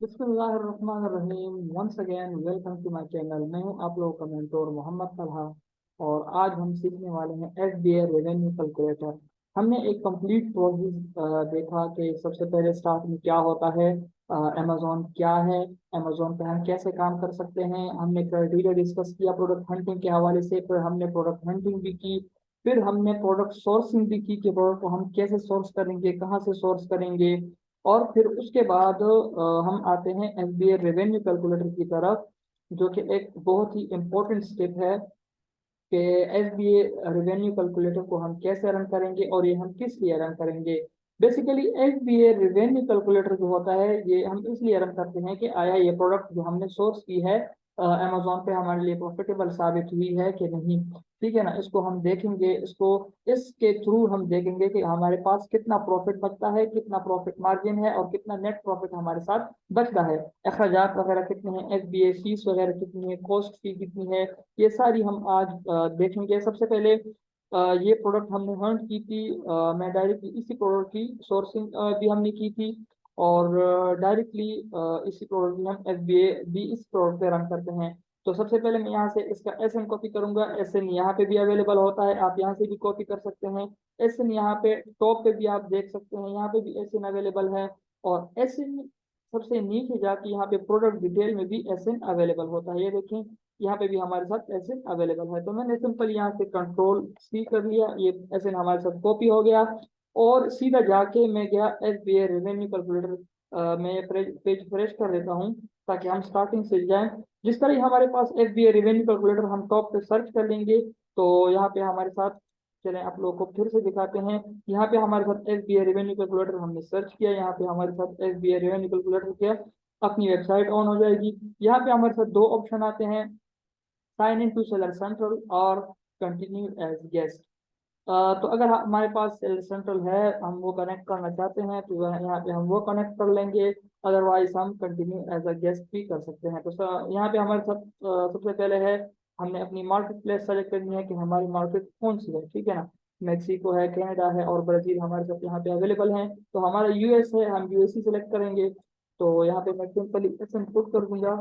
बिस्मिल्लाहिर्रहमानिर्रहीम। Once again welcome to my channel. मैं हूं आप लोगों का मेंटोर मोहम्मद तलहा और आज हम सीखने वाले हैं एसबीआई रेवेन्यू कैलकुलेटर। हमने एक कंप्लीट प्रोसेस देखा कि सबसे पहले स्टार्ट में क्या होता है, अमेजोन क्या है, अमेजोन पे हम कैसे काम कर सकते हैं। हमने क्राइटेरिया डिस्कस किया प्रोडक्ट हंटिंग के हवाले से, फिर हमने प्रोडक्ट हंटिंग भी की, फिर हमने प्रोडक्ट सोर्सिंग भी की कि प्रोडक्ट को हम कैसे सोर्स करेंगे, कहाँ से सोर्स करेंगे। और फिर उसके बाद हम आते हैं एसबीआई रेवेन्यू कैलकुलेटर की तरफ, जो कि एक बहुत ही इम्पोर्टेंट स्टेप है कि एसबीआई रेवेन्यू कैलकुलेटर को हम कैसे रन करेंगे और ये हम किस लिए रन करेंगे। बेसिकली एसबीआई रेवेन्यू कैलकुलेटर जो होता है ये हम इसलिए रन करते हैं कि आया ये प्रोडक्ट जो हमने सोर्स की है अमेजोन पे हमारे लिए प्रॉफिटेबल साबित हुई है कि नहीं। ठीक है ना, इसको हम देखेंगे, इसको इसके थ्रू हम देखेंगे कि हमारे पास कितना प्रॉफिट बचता है, कितना प्रॉफिट मार्जिन है और कितना नेट प्रॉफिट हमारे साथ बचता है। अखराजात वगैरह कितने हैं, एसबीआई फीस वगैरह कितनी है, कॉस्ट फी कितनी है, ये सारी हम आज देखेंगे। सबसे पहले ये प्रोडक्ट हमने हंट की थी। मैं डायरेक्टली इसी प्रोडक्ट की सोर्सिंग भी हमने की थी और डायरेक्टली इसी प्रोडक्ट की हम एसबीआई भी इस प्रोडक्ट पे रन करते हैं। तो सबसे पहले मैं यहाँ से इसका एस एन कॉपी करूंगा। एस एन यहाँ पे भी अवेलेबल होता है, आप यहाँ से भी कॉपी कर सकते हैं। एस एन यहाँ पे टॉप पे भी आप देख सकते हैं, यहाँ पे भी एस एन अवेलेबल है। और एस एन सबसे नीचे जाके यहाँ पे प्रोडक्ट डिटेल में भी एस एन अवेलेबल होता है। ये देखें, यहाँ पे भी हमारे साथ एस एन अवेलेबल है। तो मैंने सिंपल यहाँ से कंट्रोल सी कर लिया, ये एस एन हमारे साथ कॉपी हो गया। और सीधा जाके मैं गया S B I revenue calculator में पेज फ्रेश कर देता हूँ ताकि हम स्टार्टिंग से जाएं। जिस तरह ही हमारे पास S B I revenue calculator हम टॉप पे सर्च कर लेंगे तो यहाँ पे हमारे साथ, चलें आप लोगों को फिर से दिखाते हैं। यहाँ पे हमारे साथ S B I revenue calculator हमने सर्च किया, यहाँ पे हमारे साथ S B I revenue calculator किया, अपनी वेबसाइट ऑन हो जाएगी। यहाँ पे हमारे साथ दो ऑप्शन आते हैं, sign in to seller central और कंटिन्यू एज गेस्ट। तो अगर हमारे पास सेलर सेंट्रल है, हम वो कनेक्ट करना चाहते हैं तो यहाँ पे हम वो कनेक्ट कर लेंगे। अदरवाइज हम कंटिन्यू एज अ गेस्ट भी कर सकते हैं। तो यहाँ पे हमारे साथ सबसे पहले है, हमने अपनी मार्केट प्लेस सेलेक्ट करनी है कि हमारी मार्केट कौन सी है। ठीक है ना, मेक्सिको है, कनाडा है और ब्राजील हमारे साथ यहाँ पे अवेलेबल है। तो हमारा यूएस है, हम यूएससी सेलेक्ट करेंगे। तो यहाँ पे मैं सिंपली एस एन पुट कर दूंगा।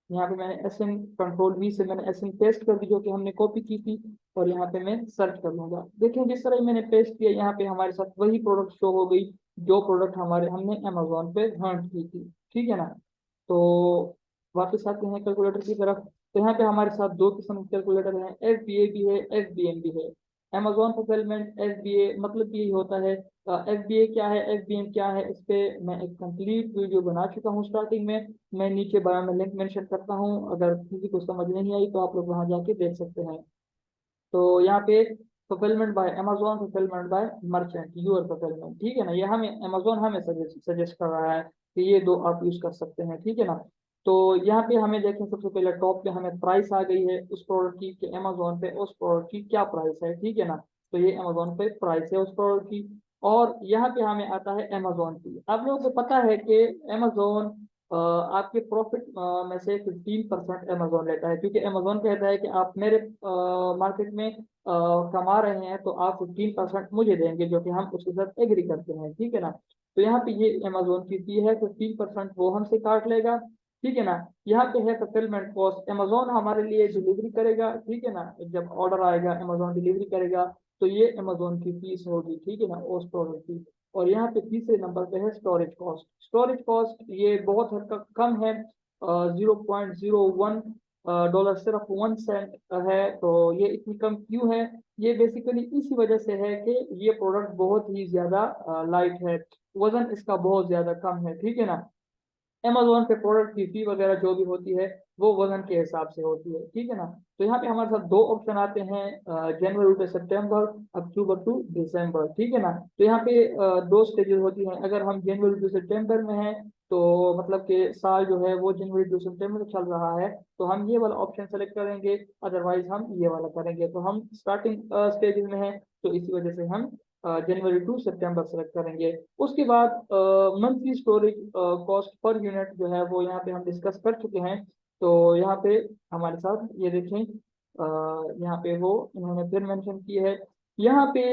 यहाँ पे मैंने एस एन कंट्रोल वी से मैंने एस एन पेस्ट कर दी जो कि हमने कॉपी की थी। और यहाँ पे मैं सर्च कर लूंगा। देखिए जिस तरह ही मैंने पेस्ट किया यहाँ पे हमारे साथ वही प्रोडक्ट शो हो गई जो प्रोडक्ट हमारे हमने अमेजोन पे हंट की थी। ठीक है ना। तो वापस आते हैं कैलकुलेटर की तरफ। तो यहाँ पे हमारे साथ दो किस्म के कैलकुलेटर हैं, एस बी ए भी है, एस बी एम भी है। अमेजोन फुलफिलमेंट एस बी ए मतलब यही होता है। एस बी ए क्या है, एस बी एम क्या है, इस पे मैं एक कंप्लीट वीडियो बना चुका हूँ स्टार्टिंग में। मैं नीचे बायो में लिंक मेंशन करता हूँ, अगर किसी को समझ नहीं आई तो आप लोग वहां जाके देख सकते हैं। तो यहाँ पे fulfilment by Amazon, fulfilment by merchant, your fulfilment. ठीक है ना, ये हमें अमेजोन हमें सजेस्ट कर रहा है कि ये दो आप यूज कर सकते हैं। ठीक है ना। तो यहाँ पे हमें देखें, सबसे पहले टॉप पे हमें प्राइस आ गई है उस प्रोडक्ट की कि अमेजोन पे उस प्रोडक्ट की क्या प्राइस है। ठीक है ना, तो ये अमेजोन पे प्राइस है उस प्रोडक्ट की। और यहाँ पे हमें आता है अमेजोन की। आप लोगों को पता है कि अमेजोन आपके प्रॉफिट में से 15% अमेजोन लेता है, क्योंकि अमेजोन कहता है कि आप मेरे मार्केट में कमा रहे हैं तो आप 15% मुझे देंगे, जो कि हम उसके साथ एग्री करते हैं। ठीक है ना। तो यहाँ पे ये अमेजोन की फी है, 15% वो हमसे काट लेगा। ठीक है ना। यहाँ पे है फुलफिलमेंट कॉस्ट, अमेजोन हमारे लिए डिलीवरी करेगा। ठीक है ना, जब ऑर्डर आएगा अमेजोन डिलीवरी करेगा, तो ये अमेजोन की फीस होगी। ठीक है ना, उस प्रोडक्ट की। और यहाँ पे तीसरे नंबर पे है स्टोरेज कॉस्ट। स्टोरेज कॉस्ट ये बहुत हद तक कम है, 0.01 डॉलर, सिर्फ 1 सेंट है। तो ये इतनी कम क्यों है? ये बेसिकली इसी वजह से है कि ये प्रोडक्ट बहुत ही ज्यादा लाइट है, वजन इसका बहुत ज्यादा कम है। ठीक है ना। अमेजोन पे प्रोडक्ट की फी वगैरह जो भी होती है वो वजन के हिसाब से होती है। ठीक है ना। तो यहाँ पे हमारे साथ दो ऑप्शन आते हैं, जनवरी टू सितंबर, अक्टूबर टू दिसंबर। ठीक है ना। तो यहाँ पे दो स्टेजेस होती हैं। अगर हम जनवरी टू सितंबर में हैं तो मतलब कि साल जो है वो जनवरी टू सितंबर चल रहा है, तो हम ये वाला ऑप्शन सेलेक्ट करेंगे। अदरवाइज हम ये वाला करेंगे। तो हम स्टार्टिंग स्टेजेस में हैं तो इसी वजह से हम जनवरी टू सितंबर सेलेक्ट करेंगे। उसके बाद monthly storage cost per unit जो है वो यहाँ पे हम डिस्कस कर चुके हैं। तो यहाँ पे हमारे साथ ये देखें, यहाँ पे वो इन्होंने फिर मेंशन की है। यहाँ पे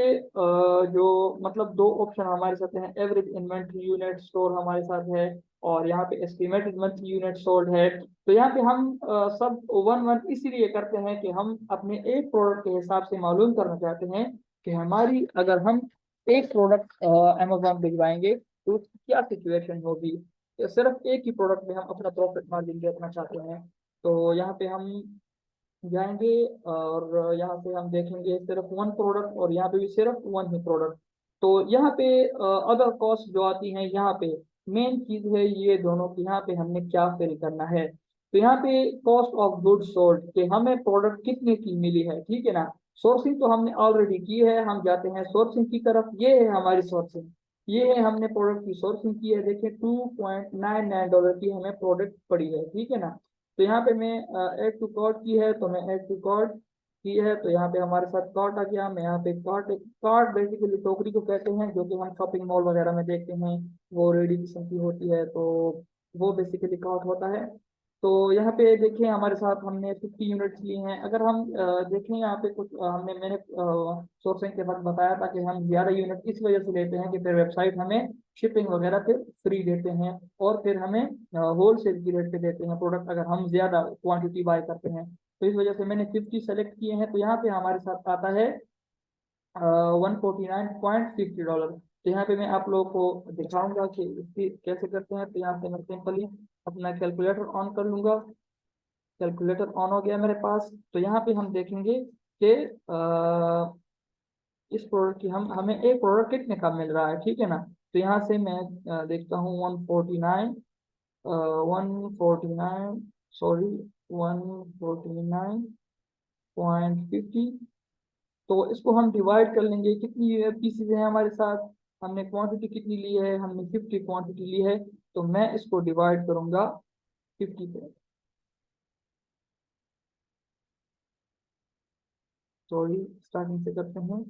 जो मतलब दो ऑप्शन हमारे साथ हैं, एवरेज इन्वेंट्री यूनिट स्टोर हमारे साथ है और यहाँ पे एस्टिमेटेड मंथली यूनिट सोल्ड है। तो यहाँ पे हम सब वन वन इसीलिए करते हैं कि हम अपने एक प्रोडक्ट के हिसाब से मालूम करना चाहते हैं कि हमारी अगर हम एक प्रोडक्ट अमेजोन भिजवाएंगे तो उसकी क्या सिचुएशन होगी। तो सिर्फ एक ही प्रोडक्ट में हम अपना प्रॉफिट मार्जिन देखना चाहते हैं। तो यहाँ पे हम जाएंगे और यहाँ पे हम देखेंगे सिर्फ वन प्रोडक्ट, और यहाँ पे भी सिर्फ वन ही प्रोडक्ट। तो यहाँ पे अदर कॉस्ट जो आती हैं, यहाँ पे मेन चीज है ये दोनों की, यहाँ पे हमने क्या फिल करना है। तो यहाँ पे कॉस्ट ऑफ गुड्स सोल्ड कि हमें प्रोडक्ट कितने की मिली है, ठीक है ना। सोर्सिंग तो हमने ऑलरेडी की है, हम जाते हैं सोर्सिंग की तरफ। ये है हमारी सोर्सिंग, ये है हमने प्रोडक्ट की सोर्सिंग की है। देखिए $2.99 की हमें प्रोडक्ट पड़ी है, ठीक है ना। तो यहाँ पे मैं ऐड टू कार्ट की है, तो मैं ऐड टू कार्ट की है, तो यहाँ पे हमारे साथ कार्ट आ गया। मैं यहाँ पे कार्ट, कार्ट बेसिकली टोकरी को कहते हैं, जो कि हम शॉपिंग मॉल वगैरह में देखते हैं, वो रेडी किस्म की होती है, तो वो बेसिकली कार्ट होता है। तो यहाँ पे देखें हमारे साथ हमने 50 यूनिट्स लिए हैं। अगर हम देखें यहाँ पे कुछ मैंने सोर्सिंग के वक्त बताया था कि हम ज़्यादा यूनिट इस वजह से लेते हैं कि फिर वेबसाइट हमें शिपिंग वगैरह फिर फ्री देते हैं, और फिर हमें होल सेल की रेट पे देते हैं प्रोडक्ट अगर हम ज़्यादा क्वांटिटी बाय करते हैं। तो इस वजह से मैंने 50 सेलेक्ट किए हैं। तो यहाँ पे हमारे साथ आता है $149.50। तो यहाँ पे मैं आप लोगों को दिखाऊंगा कि इसकी कैसे करते हैं। तो यहाँ पे मैं सिंपली अपना कैलकुलेटर ऑन कर लूंगा। कैलकुलेटर ऑन हो गया मेरे पास। तो यहाँ पे हम देखेंगे कि इस प्रोडक्ट की हमें एक प्रोडक्ट कितने का मिल रहा है, ठीक है ना। तो यहाँ से मैं देखता हूँ 149 सॉरी 149.50। तो इसको हम डिवाइड कर लेंगे, कितनी पीसीज है हमारे साथ, हमने क्वांटिटी कितनी ली है, हमने 50 क्वांटिटी ली है। तो मैं इसको डिवाइड करूंगा 50 पे। सॉरी, स्टार्टिंग से करते हैं।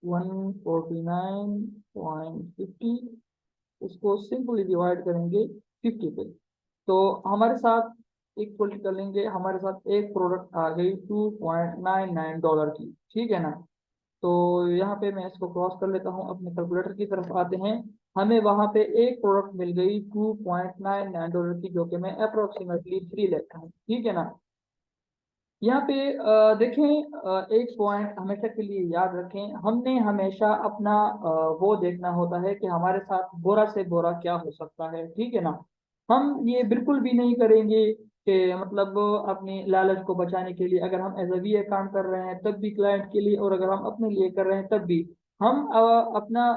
149.50, इसको सिंपली डिवाइड करेंगे 50 पे। तो हमारे साथ इक्वल कर लेंगे, हमारे साथ एक प्रोडक्ट आ गई $2.99 की, ठीक है ना। तो यहाँ पे मैं इसको क्रॉस कर लेता हूँ, अपने कैलकुलेटर की तरफ आते हैं। हमें वहां पे एक प्रोडक्ट मिल गई $2.99 की, जो कि मैं अप्रोक्सीमेटली 3 लेता हूँ, ठीक है ना। यहाँ पे देखें, एक पॉइंट हमेशा के लिए याद रखें, हमने हमेशा अपना वो देखना होता है कि हमारे साथ बुरा से बुरा क्या हो सकता है, ठीक है ना। हम ये बिल्कुल भी नहीं करेंगे कि मतलब अपनी लालच को बचाने के लिए, अगर हम एज अ काम कर रहे हैं तब भी क्लाइंट के लिए, और अगर हम अपने लिए कर रहे हैं तब भी, हम अपना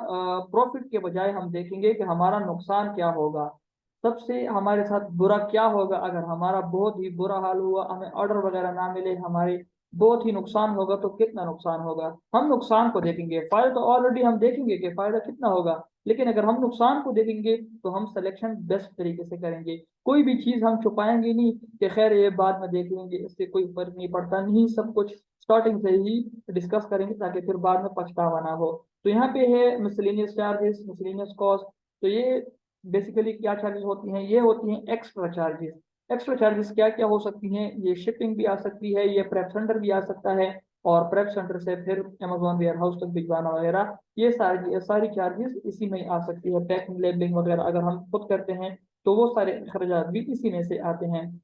प्रॉफिट के बजाय हम देखेंगे कि हमारा नुकसान क्या होगा। सबसे हमारे साथ बुरा क्या होगा अगर हमारा बहुत ही बुरा हाल हुआ, हमें ऑर्डर वगैरह ना मिले, हमारे बहुत ही नुकसान होगा। तो कितना नुकसान होगा, हम नुकसान को देखेंगे। फायदा तो ऑलरेडी हम देखेंगे कि फायदा कितना होगा, लेकिन अगर हम नुकसान को देखेंगे तो हम सिलेक्शन बेस्ट तरीके से करेंगे। कोई भी चीज हम छुपाएंगे नहीं कि खैर ये बाद में देख लेंगे, इससे कोई फर्क नहीं पड़ता, नहीं, सब कुछ स्टार्टिंग से ही डिस्कस करेंगे ताकि फिर बाद में पछतावा ना हो। तो यहाँ पे है मिसलेनियस चार्जेस, मिसलेनियस कॉस्ट। तो ये बेसिकली क्या चार्जेस होती हैं, ये होती हैं एक्स्ट्रा चार्जेस। एक्स्ट्रा चार्जेस क्या क्या हो सकती हैं, ये शिपिंग भी आ सकती है, ये प्रेप सेंटर भी आ सकता है, और प्रेप सेंटर से फिर अमेजोन वेयर हाउस तक भिजवाना वगैरह, ये सारी चार्जेस इसी में आ सकती है। पैकिंग लेबलिंग वगैरह अगर हम खुद करते हैं तो वो सारे खर्चात भी इसी में से आते हैं।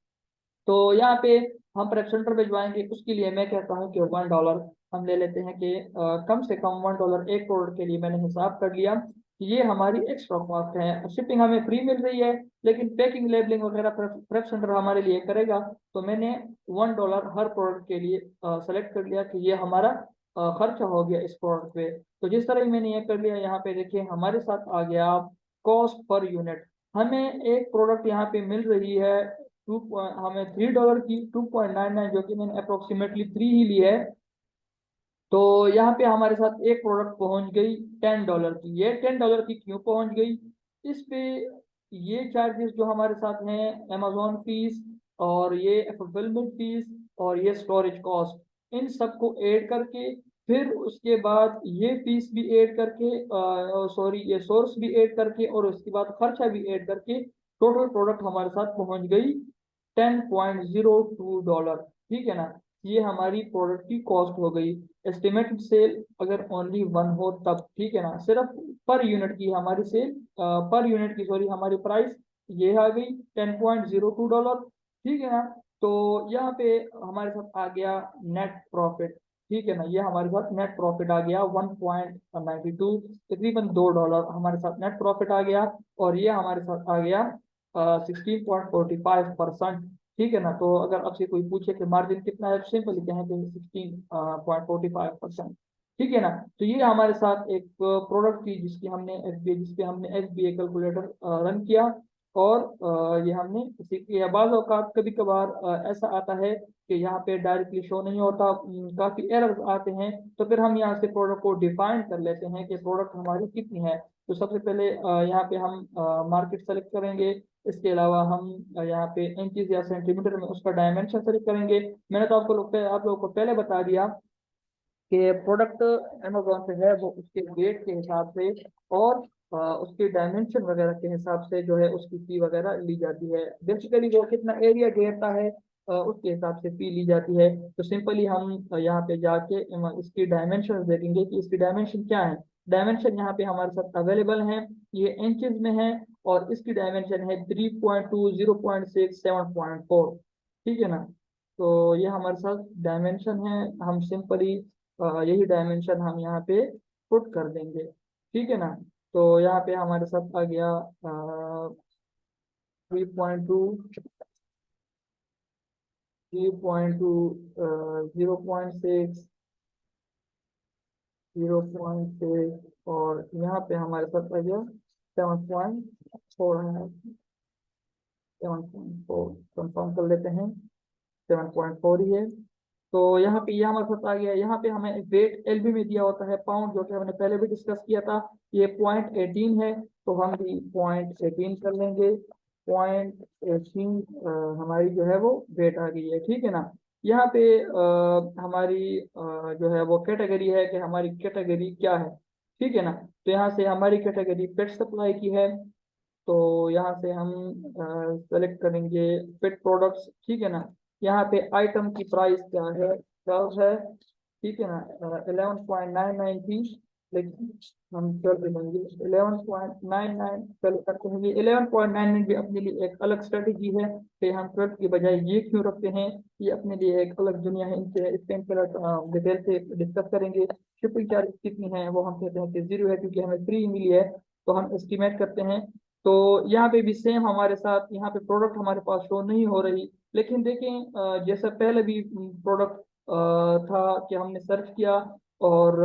तो यहाँ पे हम प्रेप सेंटर भिजवाएंगे, उसके लिए मैं कहता हूँ कि $1 हम ले लेते हैं कि कम से कम $1 एक प्रोडक्ट के लिए मैंने हिसाब कर लिया कि ये हमारी एक्स्ट्रा कॉस्ट है। शिपिंग हमें फ्री मिल रही है, लेकिन पैकिंग लेबलिंग वगैरह प्रेप सेंटर हमारे लिए करेगा। तो मैंने $1 हर प्रोडक्ट के लिए सेलेक्ट कर लिया कि ये हमारा खर्चा हो गया इस प्रोडक्ट पे। तो जिस तरह ही मैंने ये कर लिया, यहाँ पे देखिए हमारे साथ आ गया कॉस्ट पर यूनिट। हमें एक प्रोडक्ट यहाँ पे मिल रही है हमें $3 की, 2.99, जो कि मैंने अप्रोक्सीमेटली 3 ही ली है। तो यहाँ पे हमारे साथ एक प्रोडक्ट पहुंच गई $10 की। ये $10 की क्यों पहुंच गई, इस पे ये चार्जेस जो हमारे साथ हैं, अमेजोन फीस और ये फुलफिलमेंट फीस और ये स्टोरेज कॉस्ट, इन सबको ऐड करके, फिर उसके बाद ये फीस भी ऐड करके, सॉरी ये सोर्स भी ऐड करके, और उसके बाद खर्चा भी ऐड करके, टोटल प्रोडक्ट हमारे साथ पहुंच गई $10.02, ठीक है ना। ये हमारी प्रोडक्ट की कॉस्ट हो गई। एस्टिमेटेड सेल अगर ओनली वन हो तब, ठीक है ना, सिर्फ पर यूनिट की हमारी सेल, पर यूनिट की सॉरी हमारी प्राइस ये आ गई $10.02, ठीक है ना। तो यहाँ पे हमारे साथ आ गया नेट प्रॉफिट, ठीक है ना। ये हमारे साथ नेट प्रॉफिट आ गया 1.92, तकरीबन $2 हमारे साथ नेट प्रॉफिट आ गया। और ये हमारे साथ आ गया 16.45%, ठीक है ना। तो अगर आपसे कोई पूछे कि मार्जिन कितना है, सिंपली कहेंगे 16.45%, ठीक है ना। तो ये हमारे साथ एक प्रोडक्ट थी जिसपे हमने एस बी ए कैलकुलेटर रन किया, और ये हमने सीख लिया। बाज़ औक़ात कभी कभार ऐसा आता है कि यहाँ पे डायरेक्टली शो नहीं होता, काफ़ी एरर्स आते हैं, तो फिर हम यहाँ से प्रोडक्ट को डिफाइन कर लेते हैं कि प्रोडक्ट हमारी कितनी है। तो सबसे पहले यहाँ पे हम मार्केट सेलेक्ट करेंगे। इसके अलावा हम यहाँ पे इंचेस या सेंटीमीटर में उसका डायमेंशन सेलेक्ट करेंगे। मैंने तो आप लोगों को पहले बता दिया कि प्रोडक्ट अमेजोन पे है वो उसके वेट के हिसाब से और उसके डायमेंशन वगैरह के हिसाब से जो है उसकी फी वगैरह ली जाती है। बेसिकली वो कितना एरिया घेरता है उसके हिसाब से फी ली जाती है। तो सिंपली हम यहाँ पे जाके इसकी डायमेंशन देखेंगे कि इसकी डायमेंशन क्या है। डायमेंशन यहाँ पे हमारे साथ अवेलेबल है, ये इंचेस में है, और इसकी डायमेंशन है 3.2, 0.6, 7.4, ठीक है ना। तो ये हमारे साथ डायमेंशन है, हम सिंपली यही डायमेंशन हम यहाँ पे पुट कर देंगे, ठीक है ना। तो यहाँ पे हमारे साथ आ गया 3.2, 3.2, 0.6, 0.6, और यहाँ पे हमारे साथ आ गया 7.4 है। 7.4 कंफर्म कर लेते हैं, 7.4 ही है। तो यहाँ पे ये हमारे साथ आ गया। यहाँ पे हमें वेट एलबी में दिया होता है पाउंड, जो कि हमने पहले भी डिस्कस किया था। ये 0.18 है, तो हम भी 0.18 कर लेंगे। 0.18 हमारी जो है वो वेट आ गई है, ठीक है ना। यहाँ पे हमारी जो है वो कैटेगरी है कि हमारी कैटेगरी क्या है, ठीक है ना। तो यहाँ से हमारी कैटेगरी पेट सप्लाई की है, तो यहाँ से हम सेलेक्ट करेंगे पेट प्रोडक्ट्स, ठीक है ना। यहाँ पे आइटम की प्राइस क्या है, 12 है, ठीक है ना। 11.99 थी, लेकिन हम 12 लेंगे। 11.99 चलो करते हैं। ये 11.99 भी अपने लिए एक अलग स्ट्रेटेजी है कि हम 12 की बजाय ये क्यों रखते हैं। ये अपने लिए एक अलग दुनिया है, इनसे इसके डिटेल से डिस्कस करेंगे। शिपिंग चार्ज कितनी है, वो हम कहते हैं कि 0 है, क्योंकि हमें फ्री मिली है, तो हम एस्टिमेट करते हैं। तो यहाँ पे भी सेम हमारे साथ, यहाँ पे प्रोडक्ट हमारे पास शो नहीं हो रही, लेकिन देखें जैसा पहले भी प्रोडक्ट था कि हमने सर्च किया, और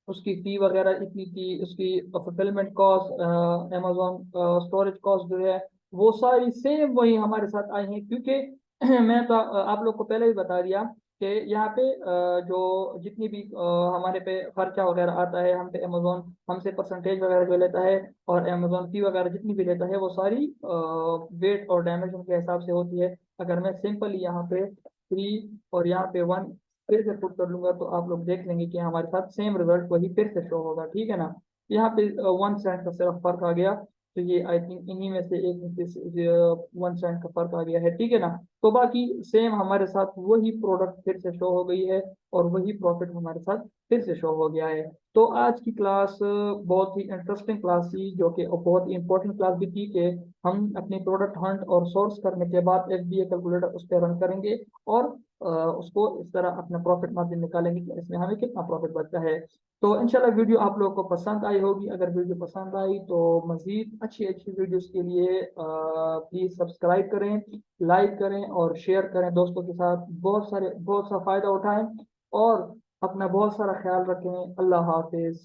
उसकी फी वगैरह इतनी थी, उसकी fulfilment cost, Amazon storage cost जो है, वो सारी सेम वही हमारे साथ आई हैं। क्योंकि मैं तो आप लोग को पहले ही बता दिया कि यहाँ पे जो जितनी भी हमारे पे खर्चा वगैरह आता है, हम पे अमेजोन हमसे परसेंटेज वगैरह जो लेता है, और अमेजोन फी वगैरह जितनी भी लेता है, वो सारी वेट और डायमेंशन के हिसाब से होती है। अगर मैं सिंपल यहाँ पे 3 और यहाँ पे 1 फिर से पुट कर लूंगा, तो आप लोग देख लेंगे कि हमारे साथ सेम रिजल्ट वही फिर से शो होगा, ठीक है ना। यहाँ पे 1 सेंट का सिर्फ फर्क आ गया, तो ये आई थिंक इन्हीं में से एक में से 1 सेंट का फर्क आ गया है, ठीक है ना। तो बाकी सेम हमारे साथ वही प्रोडक्ट फिर से शो हो गई है, और वही प्रॉफिट हमारे साथ फिर से शो हो गया है। तो आज की क्लास बहुत ही इंटरेस्टिंग क्लास थी, जो कि बहुत ही इंपॉर्टेंट क्लास भी थी कि हम अपनी प्रोडक्ट हंट और सोर्स करने के बाद एफबीए कैलकुलेटर उस पर रन करेंगे, और उसको इस तरह अपना प्रॉफिट मार्जिन निकालेंगे कि इसमें हमें कितना प्रॉफिट बचता है। तो इंशाल्लाह वीडियो आप लोगों को पसंद आई होगी। अगर वीडियो पसंद आई तो मजीद अच्छी अच्छी वीडियोस के लिए प्लीज़ सब्सक्राइब करें, लाइक करें और शेयर करें दोस्तों के साथ। बहुत सा फ़ायदा उठाएं, और अपना बहुत सारा ख्याल रखें। अल्लाह हाफिज़।